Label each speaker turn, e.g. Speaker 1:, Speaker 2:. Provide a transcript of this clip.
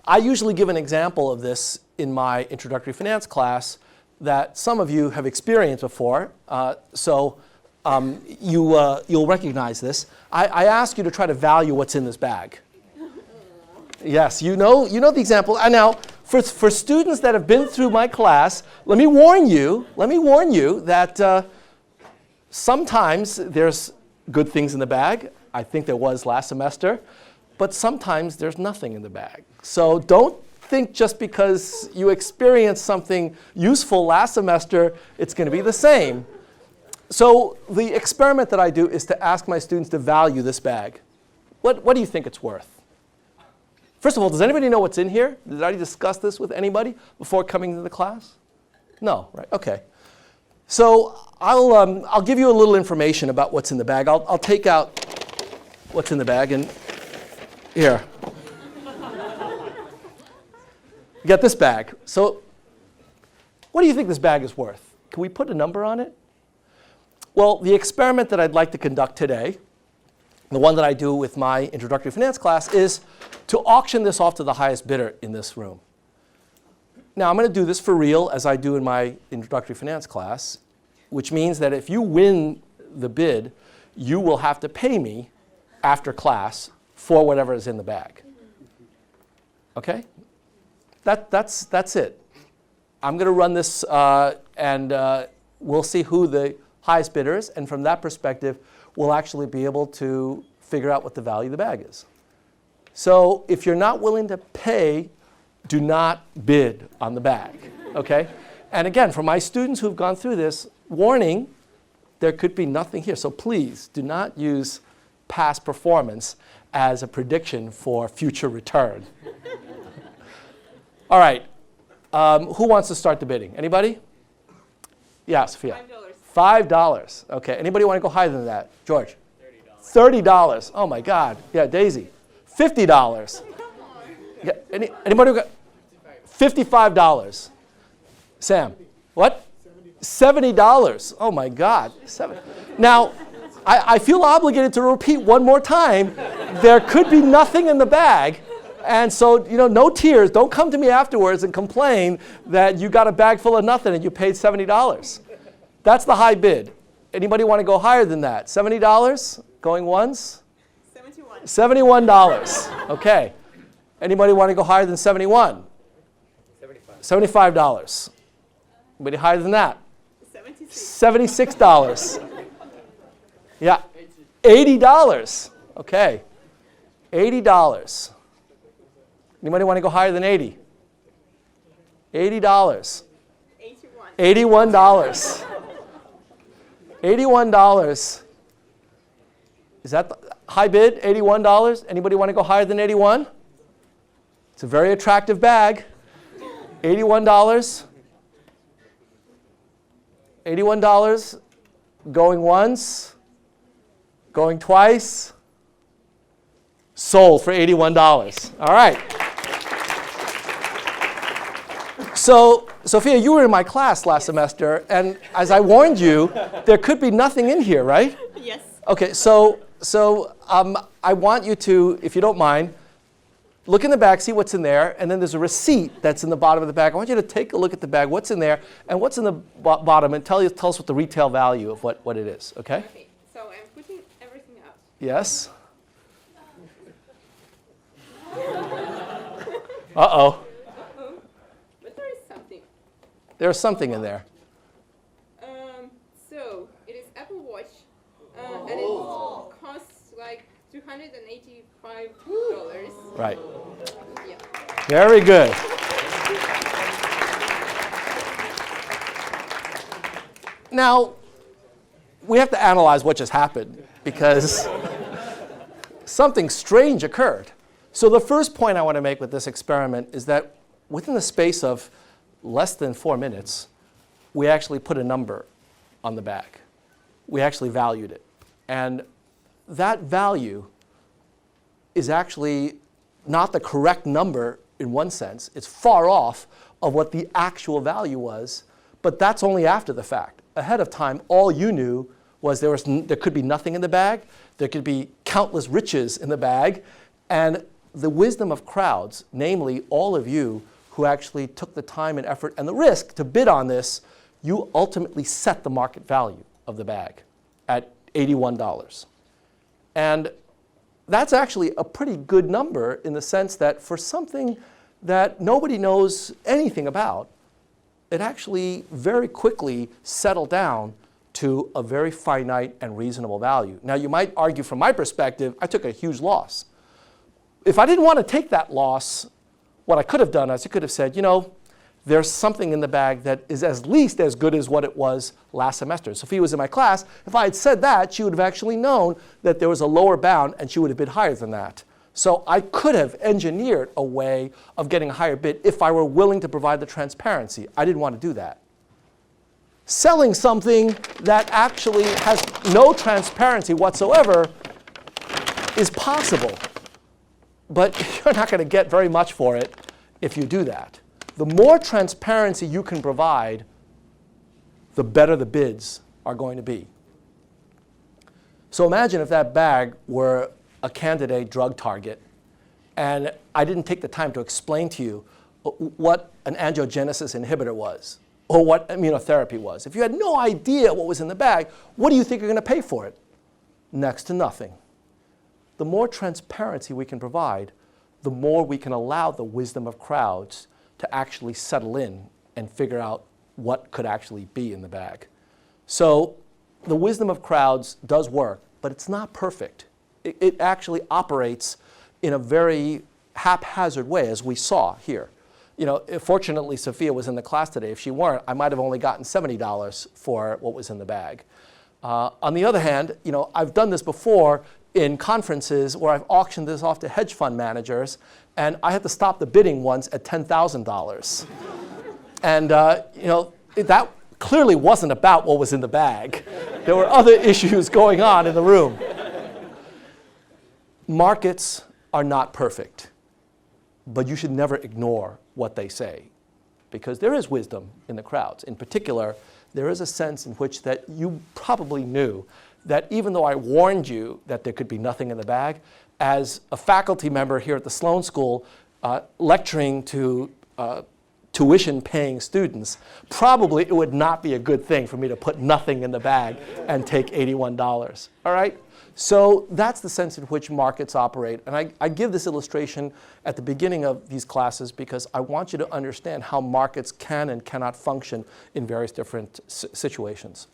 Speaker 1: I usually give an example of this in my introductory finance class that some of you have experienced before, you'll recognize this. I ask you to try to value what's in this bag. Yes, you know the example. And now, for students that have been through my class, let me warn you that sometimes there's good things in the bag. I think there was last semester. But sometimes there's nothing in the bag. So don't think just because you experienced something useful last semester, it's going to be the same. So the experiment that I do is to ask my students to value this bag. What do you think it's worth? First of all, does anybody know what's in here? Did I discuss this with anybody before coming to the class? No, right? Okay. So I'll give you a little information about what's in the bag. I'll take out what's in the bag and here. You got this bag. So what do you think this bag is worth? Can we put a number on it? Well, the experiment that I'd like to conduct today, the one that I do with my introductory finance class, is to auction this off to the highest bidder in this room. Now, I'm going to do this for real as I do in my introductory finance class, which means that if you win the bid, you will have to pay me after class for whatever is in the bag. Okay? That's it. I'm going to run this and we'll see who the highest bidder is, and from that perspective, we'll actually be able to figure out what the value of the bag is. So if you're not willing to pay, do not bid on the bag, okay? And again, for my students who've gone through this, warning, there could be nothing here. So please do not use past performance as a prediction for future return. All right, who wants to start the bidding? Anybody? Yeah, Sophia. $5. Okay, anybody want to go higher than that? George? $30. Oh my God. Yeah, Daisy. $50. Yeah, anybody got $55? Sam? What? $70. Oh my God. Now, I feel obligated to repeat one more time. There could be nothing in the bag. And so, no tears. Don't come to me afterwards and complain that you got a bag full of nothing and you paid $70. That's the high bid. Anybody want to go higher than that? $70? Going once? $71. Okay. Anybody want to go higher than 71? $75. Anybody higher than that? $76. Yeah. $80. Okay. $80. Anybody want to go higher than 80? $80. $81. $81. Is that the high bid? $81? Anybody want to go higher than 81? It's a very attractive bag. $81. $81. Going once. Going twice. Sold for $81. All right. So, Sophia, you were in my class last semester, and as I warned you, there could be nothing in here, right?
Speaker 2: Yes.
Speaker 1: Okay, so I want you to, if you don't mind, look in the bag, see what's in there, and then there's a receipt that's in the bottom of the bag. I want you to take a look at the bag, what's in there, and what's in the bottom, and tell us what the retail value of what it is, okay?
Speaker 2: Okay, so I'm putting everything out.
Speaker 1: Yes? Uh-oh.
Speaker 2: But there is something.
Speaker 1: There's something in there.
Speaker 2: So it is Apple Watch, and it costs like $285.
Speaker 1: Right.
Speaker 2: Yeah.
Speaker 1: Very good. Now, we have to analyze what just happened because something strange occurred. So the first point I want to make with this experiment is that within the space of less than 4 minutes, we actually put a number on the bag. We actually valued it. And that value is actually not the correct number in one sense. It's far off of what the actual value was, but that's only after the fact. Ahead of time, all you knew was there could be nothing in the bag, there could be countless riches in the bag, and the wisdom of crowds, namely all of you who actually took the time and effort and the risk to bid on this, you ultimately set the market value of the bag at $81. And that's actually a pretty good number in the sense that for something that nobody knows anything about, it actually very quickly settled down to a very finite and reasonable value. Now, you might argue from my perspective, I took a huge loss. If I didn't want to take that loss, what I could have done is I could have said, you know, there's something in the bag that is at least as good as what it was last semester. Sophia was in my class. If I had said that, she would have actually known that there was a lower bound, and she would have bid higher than that. So I could have engineered a way of getting a higher bid if I were willing to provide the transparency. I didn't want to do that. Selling something that actually has no transparency whatsoever is possible, but you're not going to get very much for it if you do that. The more transparency you can provide, the better the bids are going to be. So imagine if that bag were a candidate drug target, and I didn't take the time to explain to you what an angiogenesis inhibitor was, or what immunotherapy was. If you had no idea what was in the bag, what do you think you're going to pay for it? Next to nothing. The more transparency we can provide, the more we can allow the wisdom of crowds to actually settle in and figure out what could actually be in the bag. So the wisdom of crowds does work, but it's not perfect. It actually operates in a very haphazard way, as we saw here. You know, fortunately, Sophia was in the class today. If she weren't, I might have only gotten $70 for what was in the bag. On the other hand, you know, I've done this before in conferences where I've auctioned this off to hedge fund managers, and I had to stop the bidding once at $10,000. And you know, that clearly wasn't about what was in the bag. There were other issues going on in the room. Markets are not perfect, but you should never ignore what they say, because there is wisdom in the crowds. In particular, there is a sense in which that you probably knew that even though I warned you that there could be nothing in the bag, as a faculty member here at the Sloan School lecturing to tuition-paying students, probably it would not be a good thing for me to put nothing in the bag and take $81. All right? So that's the sense in which markets operate. And I give this illustration at the beginning of these classes because I want you to understand how markets can and cannot function in various different situations.